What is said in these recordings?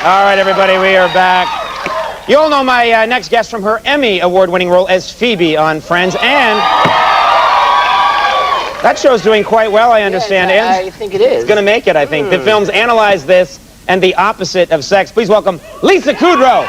All right, everybody, we are back. You all know my next guest from her Emmy award-winning role as Phoebe on Friends, and that show's doing quite well, I understand. Yeah, I think it is. It's going to make it, I think. The films analyze this and the opposite of sex. Please welcome Lisa Kudrow.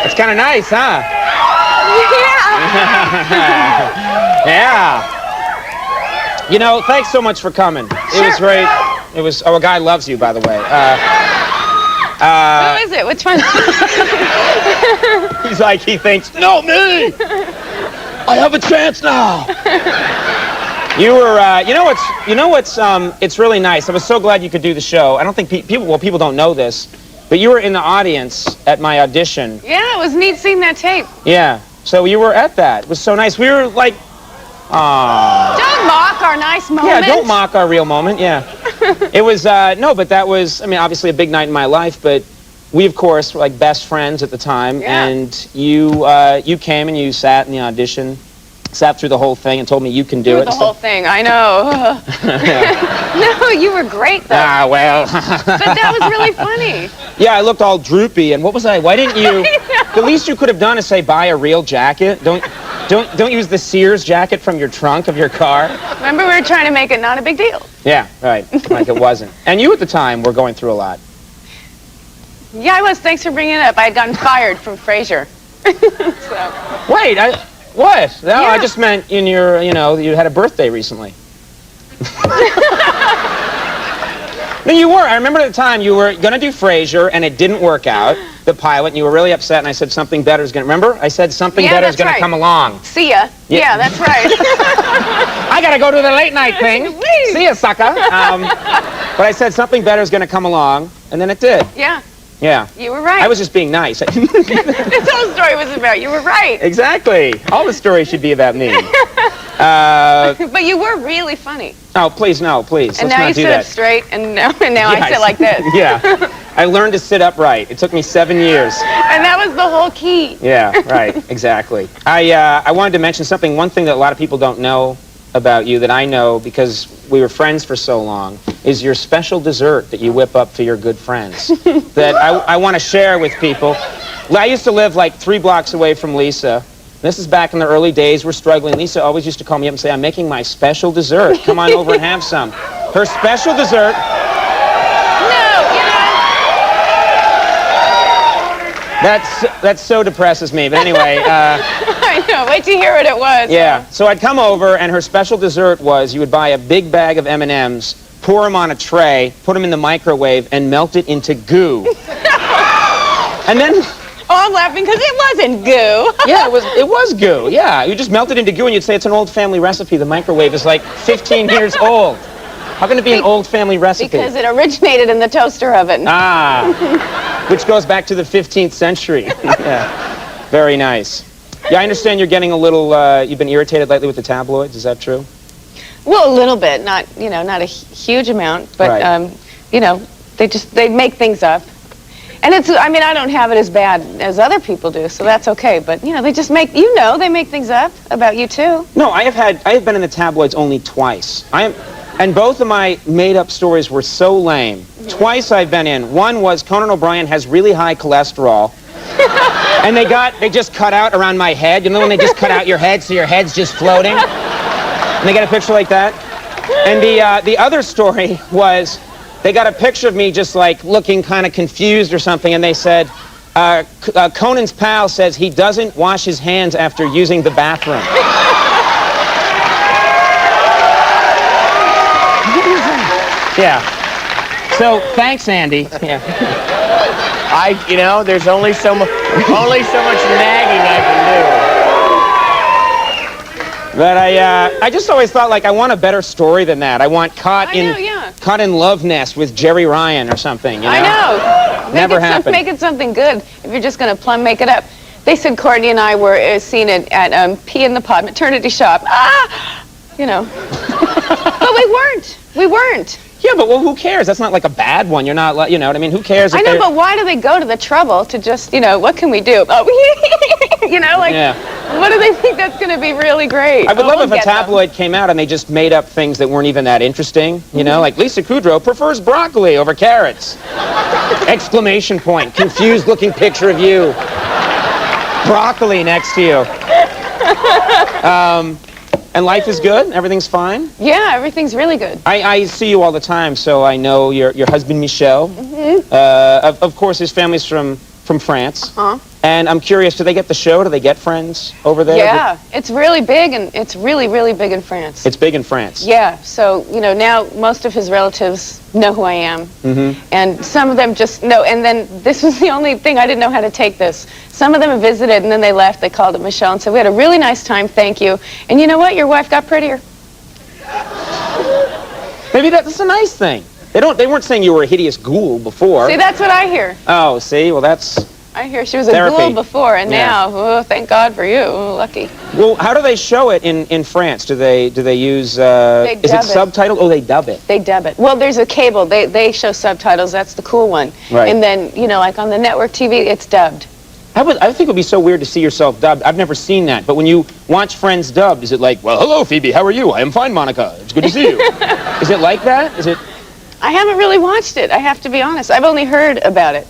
It's kind of nice, huh? Yeah. Yeah. You know, thanks so much for coming. It was great. It was, oh, a guy loves you, by the way. Who is it? Which one? He's like, he thinks, no, me! I have a chance now! You were, you know what's, it's really nice. I was so glad you could do the show. I don't think people don't know this, but you were in the audience at my audition. Yeah, it was neat seeing that tape. Yeah, so you were at that. It was so nice. We were like, aww. Don't mock our nice moment. Yeah, don't mock our real moment, yeah. It was, no, but that was, I mean, obviously a big night in my life, but we, of course, were like best friends at the time, yeah. And you came and you sat in the audition, sat through the whole thing and told me you can do it. The whole thing, I know. No, you were great, though. Ah, well. But that was really funny. Yeah, I looked all droopy, and what was I? Why didn't you? The least you could have done is say, buy a real jacket. Don't use the Sears jacket from your trunk of your car. Remember, we were trying to make it not a big deal. Yeah, right. Like it wasn't. And you at the time were going through a lot. Yeah, I was. Thanks for bringing it up. I had gotten fired from Frasier. So. Wait, what? No, Yeah. I just meant in your, you had a birthday recently. No, you were. I remember at the time you were going to do Frasier, and it didn't work out, the pilot, and you were really upset, and I said something better is going to... Remember? I said something better is going to come along. See ya. Yeah, that's right. I got to go to the late night thing. See ya, sucker. But I said something better is going to come along, and then it did. Yeah. Yeah. You were right. I was just being nice. This whole story was about you. Were right. Exactly. All the stories should be about me. But you were really funny. Oh, please, no, please. And Let's now not you do sit that. up straight, and now Yeah, I sit like this. Yeah. I learned to sit upright. It took me 7 years. And that was the whole key. Yeah, right. Exactly. I wanted to mention something. One thing that a lot of people don't know about you that I know because we were friends for so long is your special dessert that you whip up for your good friends that I want to share with people. I used to live like 3 blocks away from Lisa. This is back in the early days. We're struggling. Lisa always used to call me up and say, I'm making my special dessert. Come on over and have some. Her special dessert... That so depresses me, but anyway... I know, wait to hear what it was. Yeah, so I'd come over, and her special dessert was you would buy a big bag of M&Ms, pour them on a tray, put them in the microwave, and melt it into goo. And then... Oh, I'm laughing because it wasn't goo. Yeah, it was goo, yeah. You just melt it into goo, and you'd say it's an old family recipe. The microwave is like 15 years old. How can it be an old family recipe? Because it originated in the toaster oven. Ah, which goes back to the 15th century. Yeah, very nice. Yeah, I understand you're getting a little, you've been irritated lately with the tabloids, is that true? Well, a little bit, not a huge amount, but, right. they make things up. And it's, I mean, I don't have it as bad as other people do, so that's okay, but, they just make, they make things up about you, too. No, I have been in the tabloids only twice. And both of my made-up stories were so lame. Mm-hmm. Twice I've been in. One was Conan O'Brien has really high cholesterol. And they just cut out around my head. You know when they just cut out your head so your head's just floating? And they got a picture like that? And the other story was they got a picture of me just like looking kind of confused or something, and they said, Conan's pal says he doesn't wash his hands after using the bathroom. Yeah. So, thanks, Andy. Yeah. There's only so much nagging I can do. But I just always thought, like, I want a better story than that. I want Caught in Love Nest with Jerry Ryan or something, I know. Never happened. Make it something good if you're just going to make it up. They said Courtney and I were seen at Pea in the Pod maternity shop. Ah! You know. But we weren't. We weren't. Yeah, but well, who cares? That's not like a bad one. You're not, you know what I mean? Who cares if I know, they're- but why do they go to the trouble to just, you know, what can we do? Oh, you know, like, what do they think that's going to be really great? I would love we'll if a get them. tabloid came out and they just made up things that weren't even that interesting. You know, like Lisa Kudrow prefers broccoli over carrots. Exclamation point. Confused looking picture of you. Broccoli next to you. And life is good? Everything's fine? Yeah, everything's really good. I see you all the time, so I know your husband, Michel. Of course, his family's from France. And I'm curious, do they get the show? Do they get friends over there? Yeah, it's really big, and it's really, really big in France. It's big in France. Yeah, so, you know, now most of his relatives know who I am. And some of them just know, and then this was the only thing, I didn't know how to take this. Some of them visited, and then they left. They called up Michelle and said, we had a really nice time, thank you. And you know what? Your wife got prettier. Maybe that's a nice thing. They weren't saying you were a hideous ghoul before. See, that's what I hear. Oh, see? Well, that's... I hear she was a Therapy. ghoul before, and Yeah. now, oh, thank God for you. Oh, lucky. Well, how do they show it in France? Do they use... is dub it it. subtitled? Oh, they dub it. They dub it. Well, there's a cable. They show subtitles. That's the cool one. Right. And then, you know, like on the network TV, it's dubbed. I think it would be so weird to see yourself dubbed. I've never seen that. But when you watch Friends dubbed, is it like, well, hello, Phoebe, how are you? I am fine, Monica. It's good to see you. Is it like that? Is it... I haven't really watched it, I have to be honest. I've only heard about it.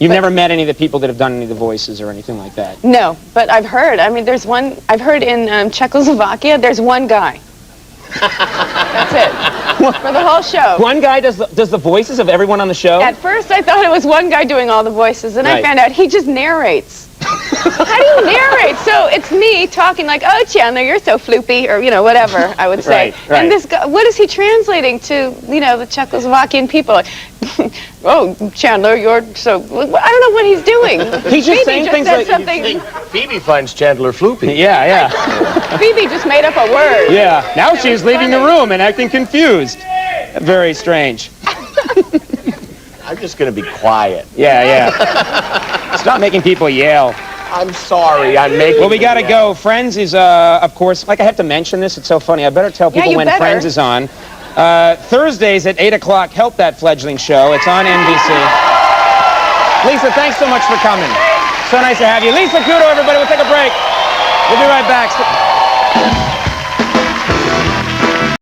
You've never met any of the people that have done any of the voices or anything like that? No, but I've heard. I mean, there's one, I've heard in Czechoslovakia, there's one guy. That's it. For the whole show. One guy does the voices of everyone on the show? At first, I thought it was one guy doing all the voices, and Right. I found out he just narrates. How do you narrate? So it's me talking like, oh, Chandler, you're so floopy, or, you know, whatever I would say. Right. And this guy, what is he translating to, you know, the Czechoslovakian people? Oh, Chandler, you're so, I don't know what he's doing. He's just Phoebe saying just things said like... something. Phoebe finds Chandler floopy. Yeah, yeah. Phoebe just made up a word. Yeah. Now she's leaving the room and acting confused. Very strange. I'm just going to be quiet. Yeah, yeah. Stop making people yell. I'm sorry. I'm making... Well, we got to go. Friends is, of course, like I have to mention this. It's so funny. I better tell people you when better. Friends is on. Thursdays at 8 o'clock. Help that fledgling show. It's on NBC. Lisa, thanks so much for coming. So nice to have you. Lisa Kudrow, everybody. We'll take a break. We'll be right back.